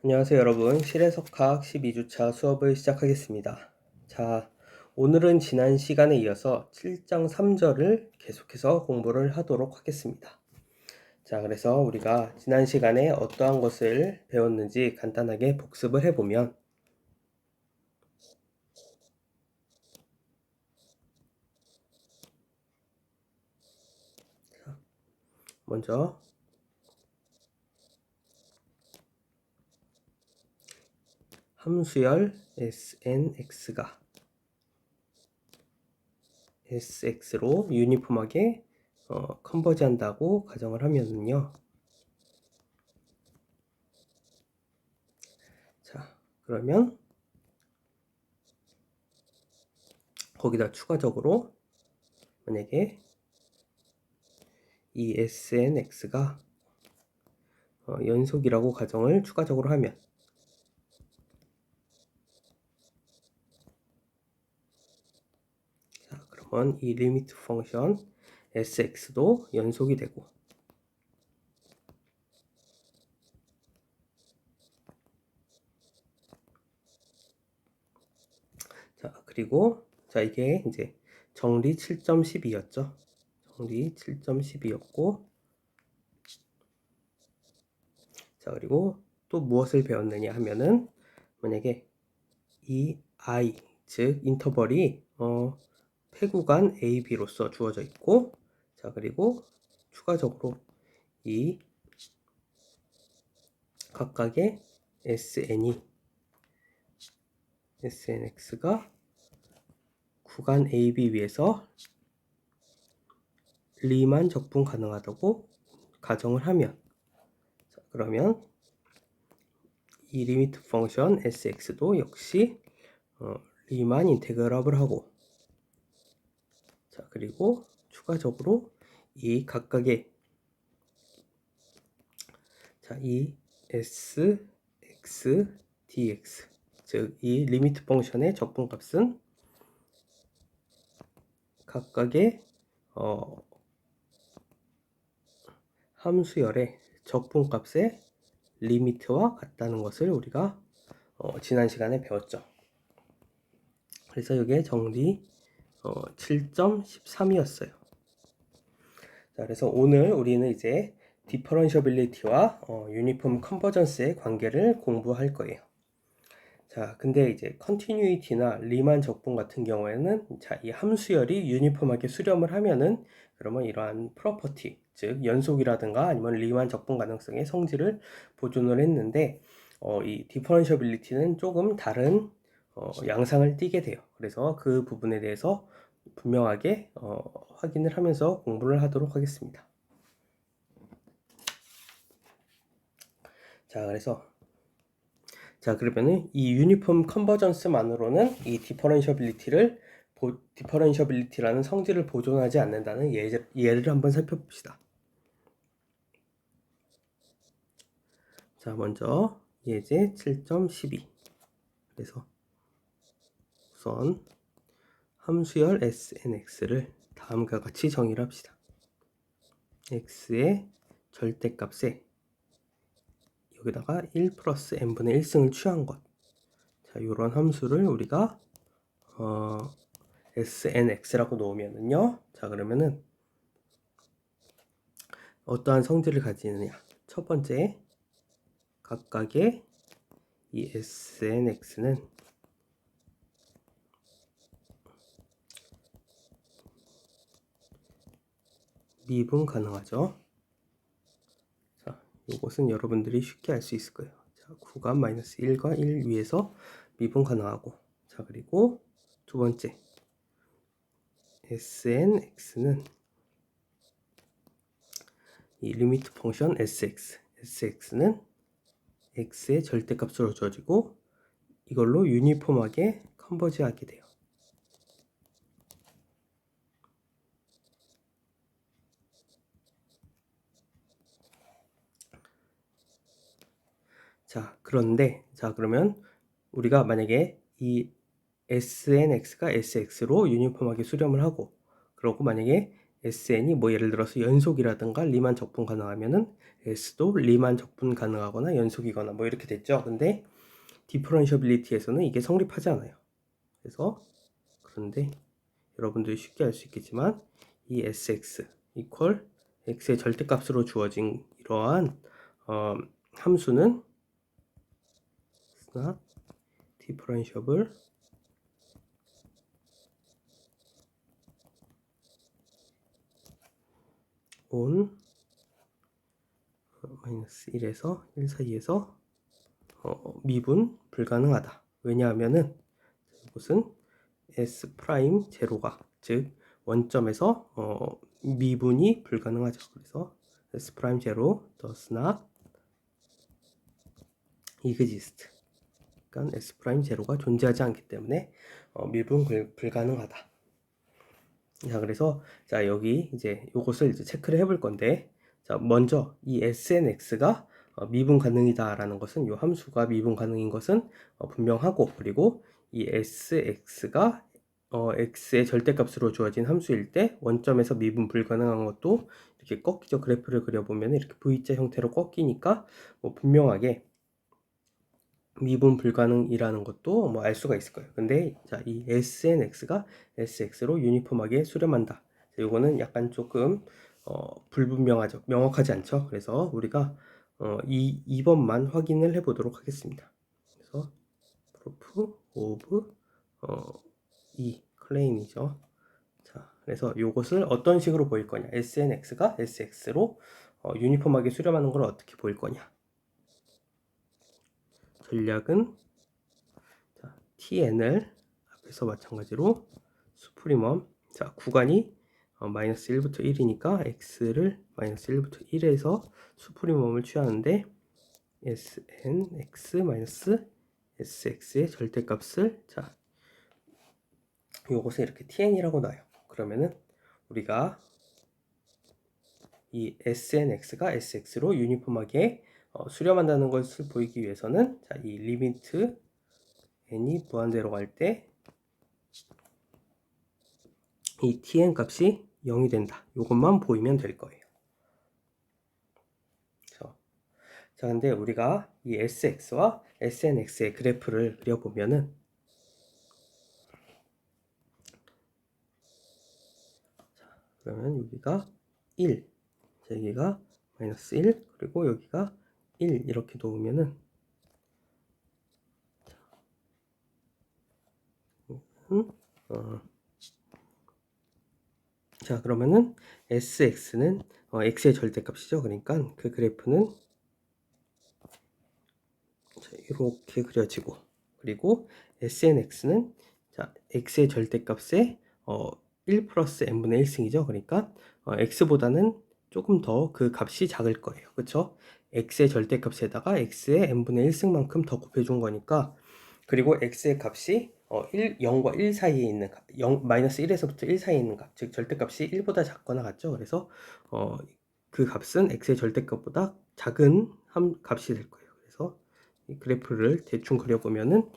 안녕하세요 여러분. 실내석학 12주차 수업을 시작하겠습니다. 자, 오늘은 지난 시간에 이어서 7장 3절을 계속해서 공부를 하도록 하겠습니다. 자, 그래서 우리가 지난 시간에 어떠한 것을 배웠는지 간단하게 복습을 해보면, 먼저 함수열 SNX가 SX로 유니폼하게 컨버지한다고 가정을 하면은요. 자, 그러면 거기다 추가적으로 만약에 이 SNX가 연속이라고 가정을 추가적으로 하면, 자, 그러면 이 리미트 펑션 SX도 연속이 되고, 자, 그리고 자, 이게 이제 정리 7.12였죠. 정리 7.12였고, 자, 그리고 또 무엇을 배웠느냐 하면은, 만약에 이 I, 즉 인터벌이 폐구간 AB로서 주어져 있고, 자, 그리고 추가적으로 이 각각의 SNX가 구간 AB 위에서 리만 적분 가능하다고 가정을 하면, 자, 그러면 이 리미트 펑션 SX도 역시 리만 인테그럴을 하고, 자, 그리고 추가적으로 이 각각의 자, 이 SX, DX, 즉 이 리미트 펑션의 적분값은 각각의 함수열의 적분값의 리미트와 같다는 것을 우리가 지난 시간에 배웠죠. 그래서 이게 정리 7.13이었어요. 자, 그래서 오늘 우리는 이제 디퍼런셔빌리티와 유니폼 컨버전스의 관계를 공부할 거예요. 자, 근데 이제 컨티뉴이티나 리만 적분 같은 경우에는 자, 이 함수열이 유니폼하게 수렴을 하면은 그러면 이러한 프로퍼티, 즉 연속이라든가 아니면 리만 적분 가능성의 성질을 보존을 했는데 이 디퍼런셔빌리티는 조금 다른 양상을 띠게 돼요. 그래서 그 부분에 대해서 분명하게 확인을 하면서 공부를 하도록 하겠습니다. 자, 그러면은 이 유니폼 컨버전스만으로는 이 디퍼런셔빌리티라는 성질을 보존하지 않는다는 예를 한번 살펴봅시다. 자, 먼저 예제 7.12. 그래서 우선 함수열 SNX를 다음과 같이 정의를 합시다. x의 절대값에 여기다가 1 플러스 n분의 1승을 취한 것. 자, 요런 함수를 우리가 SNX라고 놓으면은요. 자, 그러면은 어떠한 성질을 가지느냐. 첫 번째, 각각의 이 SNX는 미분 가능하죠. 자, 이것은 여러분들이 쉽게 알 수 있을 거예요. 자, 구간 마이너스 1과 1 위에서 미분 가능하고, 자, 그리고 두 번째, SNX는 이 리미트 펑션 SX는 X의 절대값으로 주어지고 이걸로 유니폼하게 컨버지하게 돼요. 자, 그런데 자, 그러면 우리가 만약에 이 SNX가 SX로 유니폼하게 수렴을 하고, 그러고 만약에 SN이 뭐 예를 들어서 연속이라든가 리만 적분 가능하면은 S도 리만 적분 가능하거나 연속이거나 뭐 이렇게 됐죠. 근데 디퍼런셔빌리티에서는 이게 성립하지 않아요. 그래서 그런데 여러분들이 쉽게 알 수 있겠지만 이 sx equal x의 절대값으로 주어진 이러한 함수는 not differentiable on 마이너스 1에서 1 사이에서 미분 불가능하다. 왜냐하면은 이것은 s 프라임 제로가 즉 원점에서 미분이 불가능하죠. 그래서 s 프라임 제로 does not exist. 그러니까 s 프라임 제로가 존재하지 않기 때문에 미분 불가능하다. 자, 그래서 자 여기 이제 요것을 이제 체크를 해볼 건데, 자 먼저 이 snx가 미분 가능이다라는 것은 요 함수가 미분 가능인 것은 분명하고, 그리고 이 sx가 x의 절대값으로 주어진 함수일 때 원점에서 미분 불가능한 것도 이렇게 꺾이죠. 그래프를 그려보면 이렇게 V자 형태로 꺾이니까 뭐 분명하게 미분 불가능이라는 것도 뭐 알 수가 있을 거예요. 근데 자, 이 snx가 sx로 유니폼하게 수렴한다. 이거는 약간 조금 불분명하죠. 명확하지 않죠. 그래서 우리가 2번만 확인을 해 보도록 하겠습니다. 그래서 proof of 이 클레임이죠. 자, 그래서 이것을 어떤 식으로 보일 거냐? snx가 sx로 유니폼하게 수렴하는 걸 어떻게 보일 거냐? 전략은 자, tn을 앞에서 마찬가지로 수프리멈, 자 구간이 마이너스 1부터 1이니까 x를 마이너스 1부터 1에서 수프리멈을 취하는데 snx 마이너스 sx의 절대값을 자 요것을 이렇게 tn이라고 놔요. 그러면은 우리가 이 snx가 sx로 유니폼하게 수렴한다는 것을 보이기 위해서는 자, 이 리미트 n이 무한대로 갈 때 이 tn 값이 0이 된다. 이것만 보이면 될 거예요. 자, 근데 우리가 이 sx와 snx의 그래프를 그려보면은 자, 그러면 여기가 1, 여기가 마이너스 1, 그리고 여기가 1 이렇게 놓으면은 자, 그러면은 sx는 x의 절대값이죠. 그러니까 그 그래프는 자, 이렇게 그려지고, 그리고 snx는 자, x의 절대값에 1 플러스 n분의 1승이죠. 그러니까 x보다는 조금 더 그 값이 작을 거예요. 그쵸? x의 절대값에다가 x의 n분의 1승만큼 더 곱해준 거니까, 그리고 x의 값이 0과 1 사이에 있는 값, 마이너스 1에서부터 1 사이에 있는 값, 즉 절대값이 1보다 작거나 같죠. 그래서 그 값은 x의 절대값보다 작은 값이 될 거예요. 그래서 이 그래프를 대충 그려보면은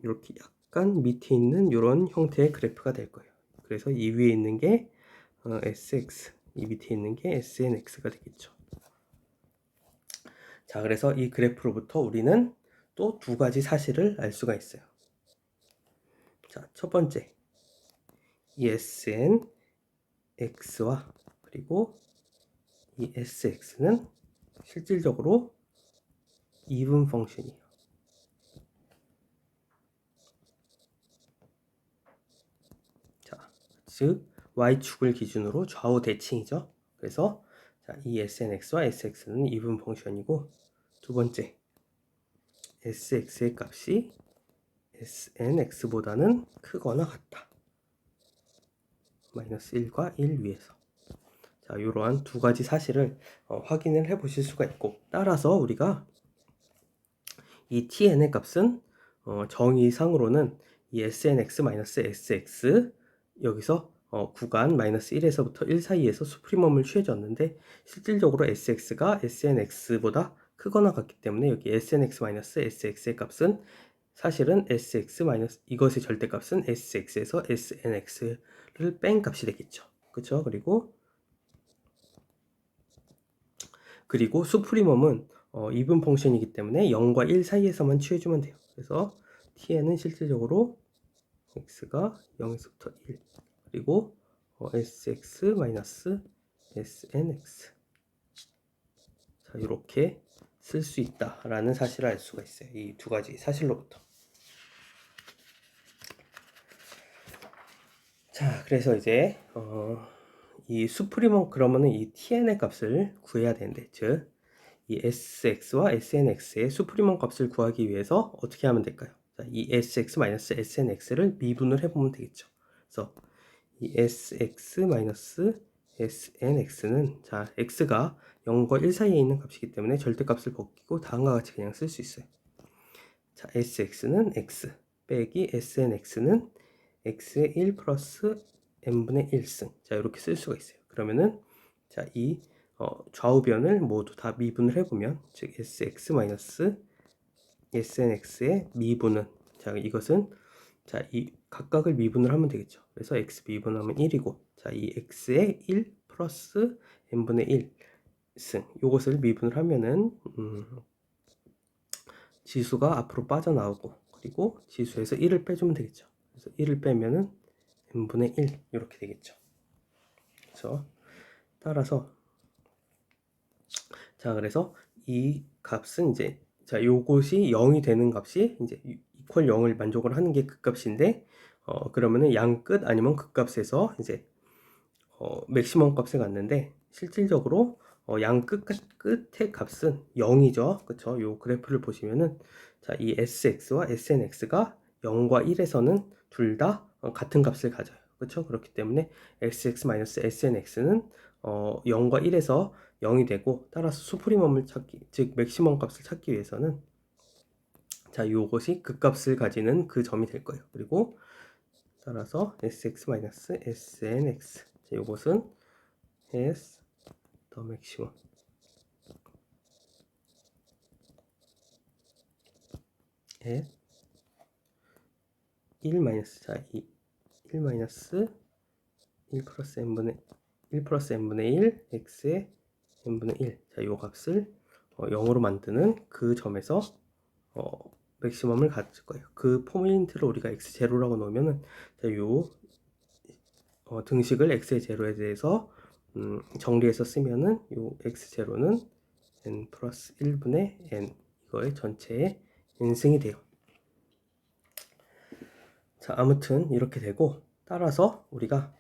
이렇게 약간 밑에 있는 이런 형태의 그래프가 될 거예요. 그래서 이 위에 있는 게 sx, 이 밑에 있는 게 snx가 되겠죠. 자, 그래서 이 그래프로부터 우리는 또 두 가지 사실을 알 수가 있어요. 자, 첫 번째, 이 snx와 그리고 이 sx는 실질적으로 이분 펑션이에요. 자, 즉 y축을 기준으로 좌우 대칭이죠. 그래서 자, 이 snx와 sx는 이분 펑션이고, 두 번째, sx의 값이 snx보다는 크거나 같다. 마이너스 1과 1 위에서. 자, 이러한 두 가지 사실을 확인을 해 보실 수가 있고, 따라서 우리가 이 tn의 값은 정의상으로는 이 snx-sx 여기서 구간 마이너스 1에서부터 1 사이에서 수프리멈을 취해줬는데, 실질적으로 sx가 snx보다 크거나 같기 때문에 여기 snx-sx의 값은 사실은 sx 이것의 절대값은 sx에서 snx를 뺀 값이 되겠죠. 그렇죠? 그리고 그리고 수프리멈은 이분 펑션이기 때문에 0과 1 사이에서만 취해주면 돼요. 그래서 tn은 실질적으로 x가 0에서부터 1 그리고 sx-snx 자, 이렇게 쓸 수 있다라는 사실을 알 수가 있어요. 이 두 가지 사실로부터. 자, 그래서 이제 이 수프리멈 그러면은 이 tn의 값을 구해야 되는데, 즉 이 sx와 snx의 수프리멈 값을 구하기 위해서 어떻게 하면 될까요? 자, 이 sx-snx를 미분을 해보면 되겠죠. 그래서 이 sx-snx는 자 x가 0과 1 사이에 있는 값이기 때문에 절대값을 벗기고 다음과 같이 그냥 쓸 수 있어요. 자, sx는 x 빼기 snx는 x의 1 플러스 n분의 1승. 자, 이렇게 쓸 수가 있어요. 그러면은 자, 이 좌우변을 모두 다 미분을 해보면, 즉 sx-snx의 미분은, 자, 이것은 자, 이 각각을 미분을 하면 되겠죠. 그래서 x 미분하면 1이고, 자, 이 x의 1 플러스 n분의 1승, 요것을 미분을 하면은 지수가 앞으로 빠져나오고, 그리고 지수에서 1을 빼주면 되겠죠. 그래서 1을 빼면은 n분의 1 이렇게 되겠죠. 그래서 따라서 자, 그래서 이 값은 이제 자, 요것이 0이 되는 값이 이제 이퀄 0을 만족을 하는 게 그 값인데, 그러면은 양 끝 아니면 그 값에서 이제 맥시멈 값에 갔는데, 실질적으로 양 끝의 값은 0이죠. 그쵸? 요 그래프를 보시면은 자, 이 sx와 snx가 0과 1에서는 둘 다 같은 값을 가져요. 그쵸? 그렇기 때문에 sx-snx는 0과 1에서 0이 되고, 따라서 수프리멈을 찾기, 즉 맥시멈 값을 찾기 위해서는 자, 요것이 그 값을 가지는 그 점이 될 거예요. 그리고 따라서 sx-snx 자, 요것은 has the maximum at 1 마이너스 자, 1 마이너스 1 플러스 n분의 1 x의 n분의 1 자, 요 값을 0으로 만드는 그 점에서 맥시멈을 가질 거예요. 그 포인트를 우리가 x0라고 놓으면은 자, 요 등식을 x의 제로에 대해서 정리해서 쓰면은 요 x0는 n 플러스 1분의 n 이거의 전체의 n승이 돼요. 자, 아무튼 이렇게 되고, 따라서 우리가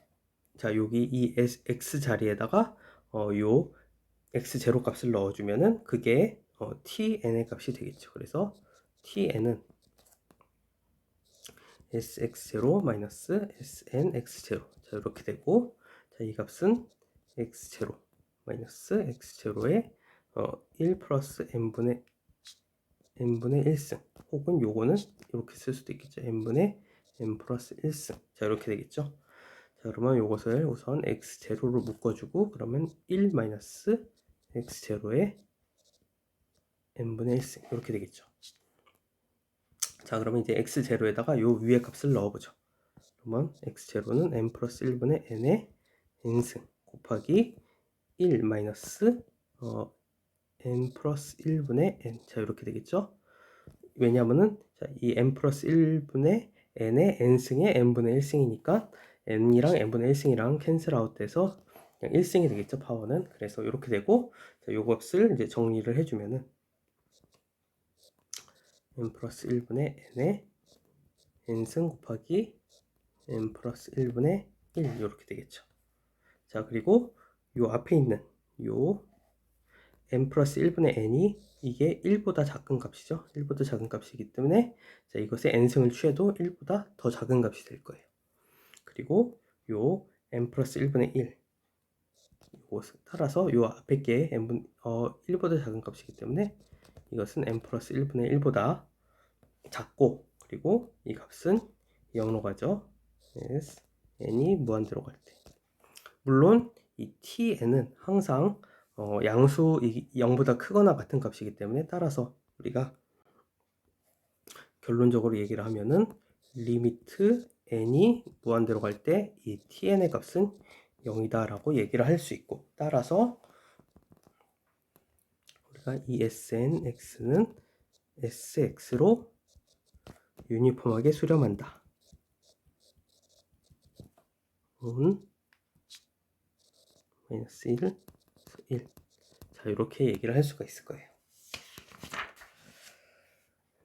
자, 여기 이 x 자리에다가 요 x0 값을 넣어주면은 그게 tn의 값이 되겠죠. 그래서 tn은 sx0-snx0 자, 이렇게 되고, 자, 이 값은 x0-x0의 1 플러스 n분의 1승, 혹은 요거는 이렇게 쓸 수도 있겠죠. n분의 n 플러스 1승. 자, 이렇게 되겠죠. 자, 그러면 요것을 우선 x0로 묶어주고, 그러면 1 마이너스 x0의 n분의 1승 이렇게 되겠죠. 자, 그러면 이제 x0에다가 요 위에 값을 넣어보죠. 그러면 x0는 n 플러스 1분의 n의 n승 곱하기 1 마이너스 n 플러스 1분의 n. 자, 이렇게 되겠죠. 왜냐하면은 자, 이 n 플러스 1분의 n의 n승의 n분의 1승이니까 n이랑 n분의 1승이랑 캔슬 아웃돼서 그냥 1승이 되겠죠, 파워는. 그래서 이렇게 되고, 자, 요 값을 이제 정리를 해주면은 n 플러스 1분의 n의 n승 곱하기 n 플러스 1분의 1 이렇게 되겠죠. 자, 그리고 요 앞에 있는 요 n 플러스 1분의 n이 이게 1보다 작은 값이죠. 1보다 작은 값이기 때문에 자, 이것의 n승을 취해도 1보다 더 작은 값이 될 거예요. 그리고 요 n 플러스 1분의 1 이것을 따라서 요 앞에 게 1보다 작은 값이기 때문에 이것은 n 플러스 1분의 1보다 작고, 그리고 이 값은 0으로 가죠. yes, n이 무한대로 갈 때. 물론 이 tn은 항상 양수 0보다 크거나 같은 값이기 때문에, 따라서 우리가 결론적으로 얘기를 하면은 리미트 n이 무한대로 갈 때 이 tn의 값은 0이다 라고 얘기를 할 수 있고, 따라서 자, 이 SNX는 SX로 유니폼하게 수렴한다. 온 마이너스 1, 1. 자, 이렇게 얘기를 할 수가 있을 거예요.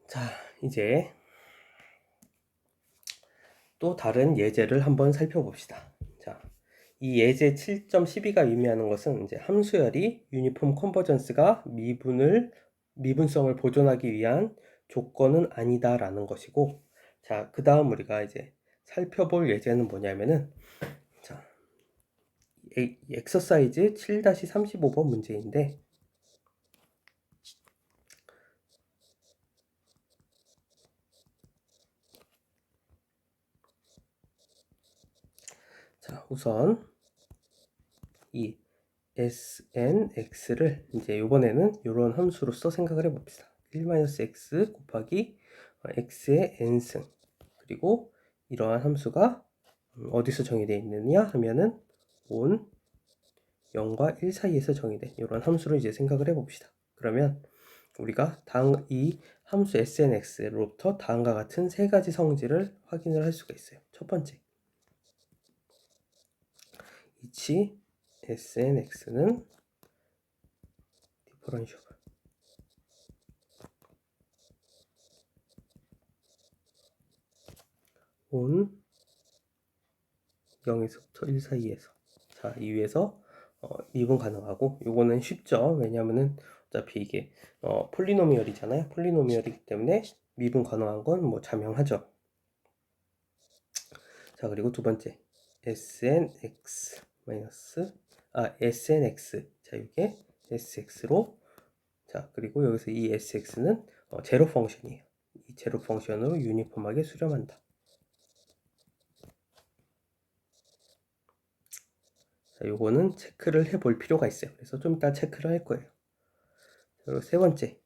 자, 이제 또 다른 예제를 한번 살펴봅시다. 자, 이 예제 7.12가 의미하는 것은 이제 함수열이 유니폼 컨버전스가 미분성을 보존하기 위한 조건은 아니다라는 것이고, 자, 그 다음 우리가 이제 살펴볼 예제는 뭐냐면은, 자, 엑서사이즈 7-35번 문제인데, 자, 우선 이 SNX를 이제 이번에는 이런 함수로서 생각을 해봅시다. 1-x 곱하기 x의 n승, 그리고 이러한 함수가 어디서 정의되어 있느냐 하면은 온 0과 1 사이에서 정의된 이런 함수로 이제 생각을 해봅시다. 그러면 우리가 이 함수 SNX로부터 다음과 같은 세 가지 성질을 확인을 할 수가 있어요. 첫 번째, 이치 SNX는 디퍼런셔블, 온 0에서부터 1 사이에서. 자, 이 위에서 미분 가능하고, 요거는 쉽죠. 왜냐면은 어차피 이게 폴리노미얼이잖아요. 폴리노미얼이기 때문에 미분 가능한 건 뭐 자명하죠. 자, 그리고 두 번째, SNX. 자, 이게 SX로. 자, 그리고 여기서 이 SX는 제로 펑션이에요. 이 제로 펑션으로 유니폼하게 수렴한다. 자, 요거는 체크를 해볼 필요가 있어요. 그래서 좀 이따 체크를 할 거예요. 그리고 세 번째,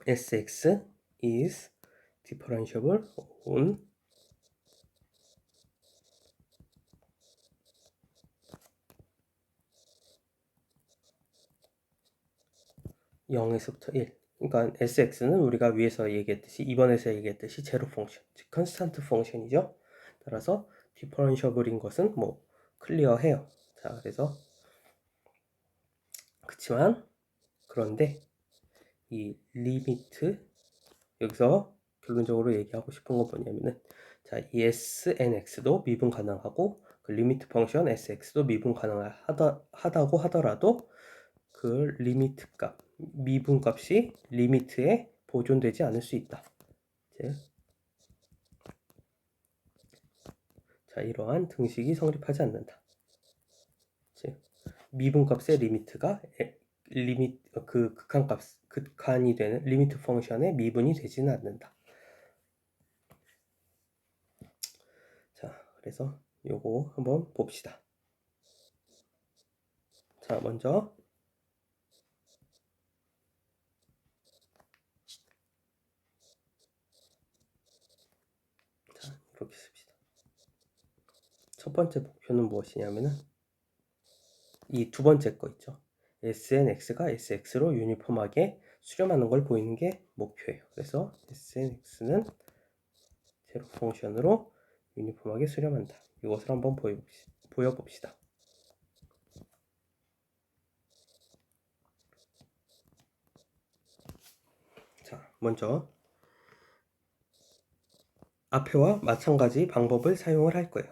SX is differentiable on 0에서부터 1. 그러니까 SX는 우리가 위에서 얘기했듯이, 이번에서 얘기했듯이 제로 펑션, 즉 컨스탄트 펑션이죠. 따라서 디퍼런셔블인 것은 뭐 클리어해요. 자, 그래서 그치만 그런데 이 리미트, 여기서 결론적으로 얘기하고 싶은 건 뭐냐면은, 자, 이 SNX도 미분 가능하고 그 리미트 펑션 SX도 미분 가능하다고 하더라도 그 리미트 값, 미분 값이 리미트에 보존되지 않을 수 있다. 자, 이러한 등식이 성립하지 않는다. 미분 값의 리미트가 극한이 되는 리미트 펑션의 미분이 되지는 않는다. 자, 그래서 요거 한번 봅시다. 자, 먼저 자, 이렇게 씁시다. 첫 번째 목표는 무엇이냐면은 이 두 번째 거 있죠. SNX가 SX로 유니폼하게 수렴하는 걸 보이는 게 목표예요. 그래서 SNX는 제로 펑션으로 유니폼하게 수렴한다. 이것을 한번 보여봅시다. 자, 먼저 앞에와 마찬가지 방법을 사용을 할 거예요.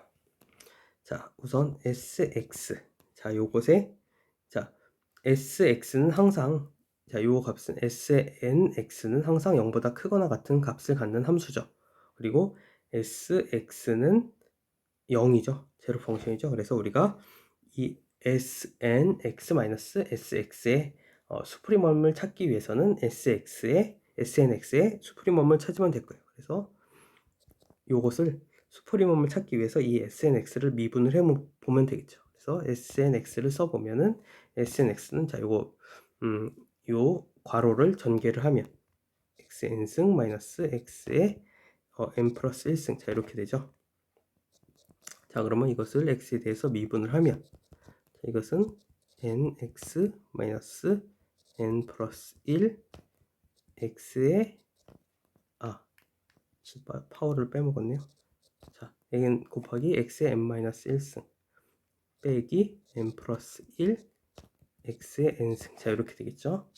자, 우선 SX. 자, 요것에 자, SX는 항상, 자, 요 값은 SNX는 항상 0보다 크거나 같은 값을 갖는 함수죠. 그리고 SX는 0이죠. 제로 펑션이죠. 그래서 우리가 이 SNX-SX의 수프리멈을 찾기 위해서는 SNX의 수프리멈을 찾으면 될 거예요. 그래서 요것을 수프리멈을 찾기 위해서 이 SNX를 미분을 해보면 되겠죠. 그래서 SNX를 써보면은 SNX는 자, 요거 요 괄호를 전개를 하면 xn승 마이너스 x의 n 플러스 1승, 자, 이렇게 되죠. 자, 그러면 이것을 x에 대해서 미분을 하면, 자, 이것은 nx 마이너스 n 플러스 1 x의 파워를 빼먹었네요. 자, n 곱하기 x의 n 마이너스 1승 빼기 n 플러스 1 x의 n승. 자, 이렇게 되겠죠.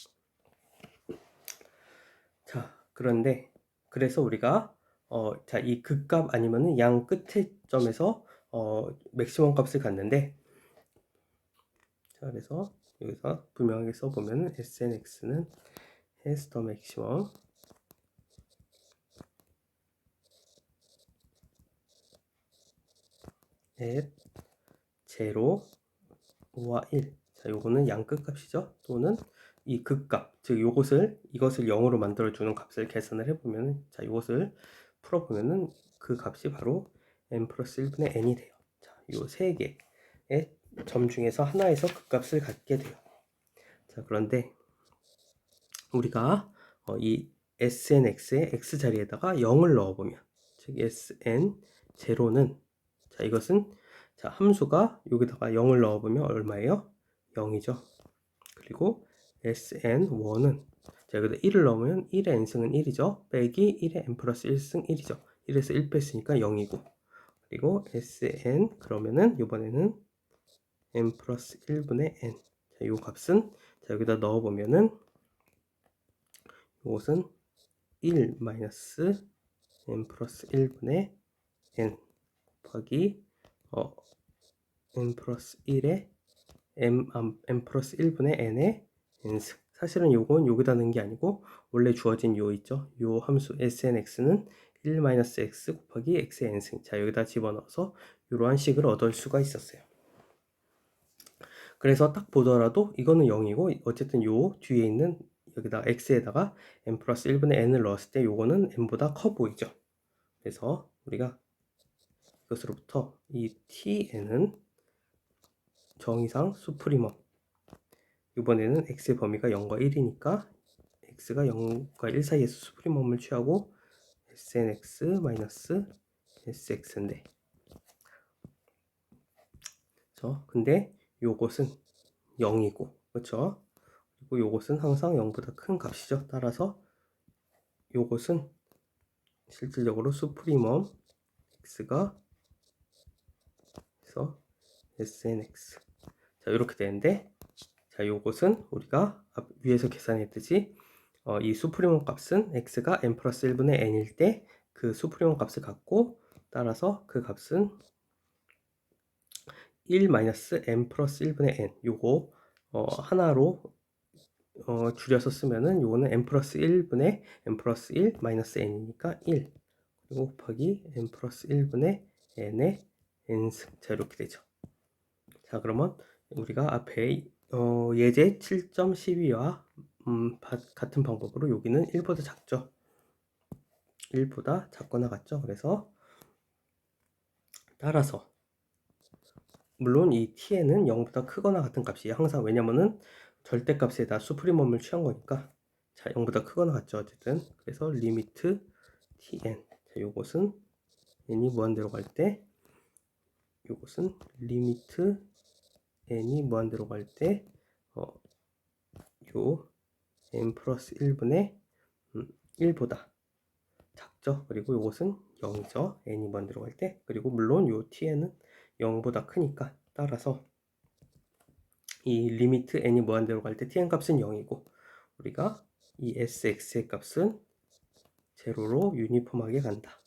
자, 그런데 그래서 우리가 자, 이 극값 아니면은 양 끝의 점에서 맥시멈 값을 갖는데, 자, 그래서 여기서 분명하게 써보면 snx는 has the maximum at 0와 1. 자, 요거는 양 끝값이죠. 또는 이 극값, 즉 이것을 0으로 만들어 주는 값을 계산을 해보면, 자, 이것을 풀어보면은 그 값이 바로 n 플러스 1분의 n이 돼요. 자, 요 세 개의 점 중에서 하나에서 극값을 갖게 돼요. 자, 그런데 우리가 이 snx의 x 자리에다가 0을 넣어보면, 즉 sn 제로는, 자, 이것은, 자, 함수가 여기다가 0을 넣어보면 얼마예요? 0이죠. 그리고 sn1은, 자, 여기다 1을 넣으면 1의 n승은 1이죠. 빼기 1의 n 플러스 1승 1이죠. 1에서 1 뺐으니까 0이고, 그리고 sn, 그러면은 이번에는 n 플러스 1분의 n. 자, 요 값은, 자, 여기다 넣어보면은 이것은 1 마이너스 n 플러스 1분의 n 곱하기 n 플러스 1의 n 플러스 1분의 n의 n승. 사실은 요건 여기다 넣은 게 아니고 원래 주어진 요 있죠. 요 함수 snx는 1 마이너스 x 곱하기 x의 n승. 자, 여기다 집어넣어서 이러한 식을 얻을 수가 있었어요. 그래서 딱 보더라도 이거는 0이고, 어쨌든 요 뒤에 있는 여기다 x에다가 n 플러스 1분의 n을 넣었을 때 요거는 n보다 커 보이죠. 그래서 우리가 이것으로부터 이 tn은 정의상 수프리멈, 이번에는 x의 범위가 0과 1이니까 x가 0과 1 사이에서 수프리멈을 취하고 snx-sx인데, 근데 요것은 0이고, 그렇죠? 그리고 요것은 항상 0보다 큰 값이죠. 따라서 요것은 실질적으로 수프리멈 x가 그래서 snx. 자, 이렇게 되는데, 자, 요것은 우리가 위에서 계산했듯이 이 수프리멈 값은 x가 n 플러스 1분의 n일 때 그 수프리멈 값을 갖고, 따라서 그 값은 1 마이너스 n 플러스 1분의 n, 요거 하나로 줄여서 쓰면은 요거는 n 플러스 1분의 n 플러스 1 마이너스 n이니까 1, 그리고 곱하기 n 플러스 1분의 n의 n승. 자, 이렇게 되죠. 자, 그러면 우리가 앞에 예제 7.12와 같은 방법으로 여기는 1보다 작죠. 1보다 작거나 같죠. 그래서 따라서 물론 이 tn은 0보다 크거나 같은 값이에요. 항상. 왜냐면은 절대값에다 수프리멈을 취한 거니까. 자, 0보다 크거나 같죠. 어쨌든. 그래서 리미트 tn. 자, 요것은 n이 무한대로 갈 때, 요것은 리미트 n이 무한대로 갈 때, 요 n 플러스 1분의 1보다 작죠. 그리고 요것은 0이죠. n이 무한대로 갈 때. 그리고 물론 요 tn은 0보다 크니까, 따라서 이 리미트 n이 무한대로 갈 때 tn 값은 0이고, 우리가 이 sx의 값은 제로로 유니폼하게 간다.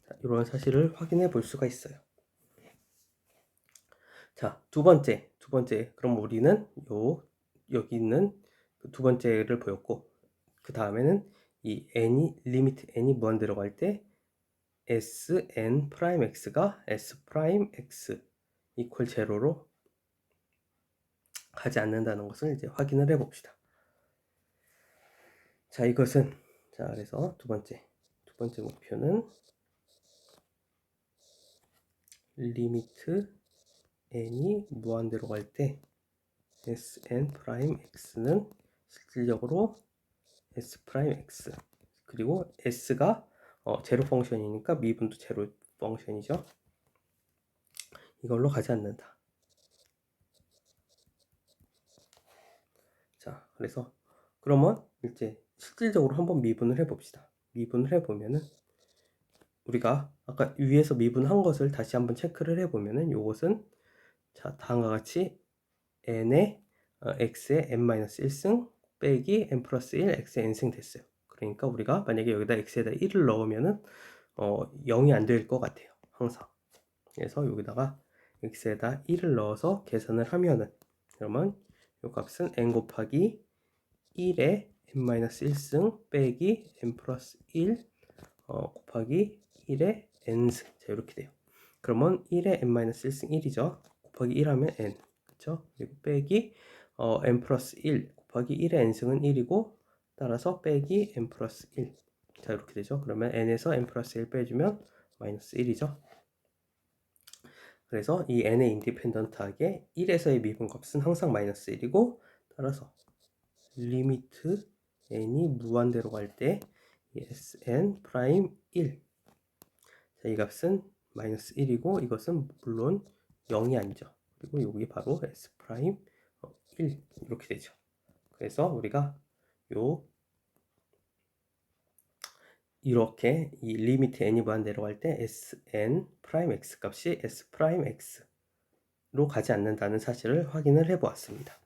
자, 이런 사실을 확인해 볼 수가 있어요. 자, 두 번째. 그럼 우리는 여기 있는 두 번째를 보였고, 그 다음에는 이 리미트 n이 무한대로 갈 때 sn 프라임 x가 s 프라임 x 이퀄 제로로 가지 않는다는 것을 이제 확인을 해 봅시다. 자, 이것은, 자, 그래서 두 번째 목표는 리미트 n이 무한대로 갈 때 sn 프라임 x는 실질적으로 s 프라임 x, 그리고 s가 제로 펑션이니까 미분도 제로 펑션이죠. 이걸로 가지 않는다. 자, 그래서 그러면 이제 실질적으로 한번 미분을 해봅시다. 미분을 해보면은 우리가 아까 위에서 미분한 것을 다시 한번 체크를 해보면은 요것은 자 다음과 같이 n의 x의 n-1승 빼기 n 플러스 1 x의 n승 됐어요. 그러니까 우리가 만약에 여기다 x에다 1을 넣으면은 0이 안 될 것 같아요. 항상. 그래서 여기다가 x에다 1을 넣어서 계산을 하면은 그러면 요 값은 n 곱하기 1의 n-1승 빼기 n 플러스 1 곱하기 1의 n승. 자, 이렇게 돼요. 그러면 1의 n-1승 1이죠. 곱하기 1 하면 n. 그쵸? 그리고 빼기 n 플러스 1 곱하기 1의 n승은 1이고 따라서 빼기 n 플러스 1. 자, 이렇게 되죠. 그러면 n에서 n 플러스 1 빼주면 마이너스 1이죠. 그래서 이 n의 인디펜던트하게 1에서의 미분값은 항상 마이너스 1이고 따라서 리미트 n이 무한대로 갈 때 sn 프라임 1. 자, 이 값은 마이너스 1이고 이것은 물론 0이 아니죠. 그리고 여기 바로 s 프라임 1 이렇게 되죠. 그래서 우리가 요 이렇게 이 리미트 n이 무한대로 갈 때 sn 프라임 x 값이 s 프라임 x로 가지 않는다는 사실을 확인을 해 보았습니다.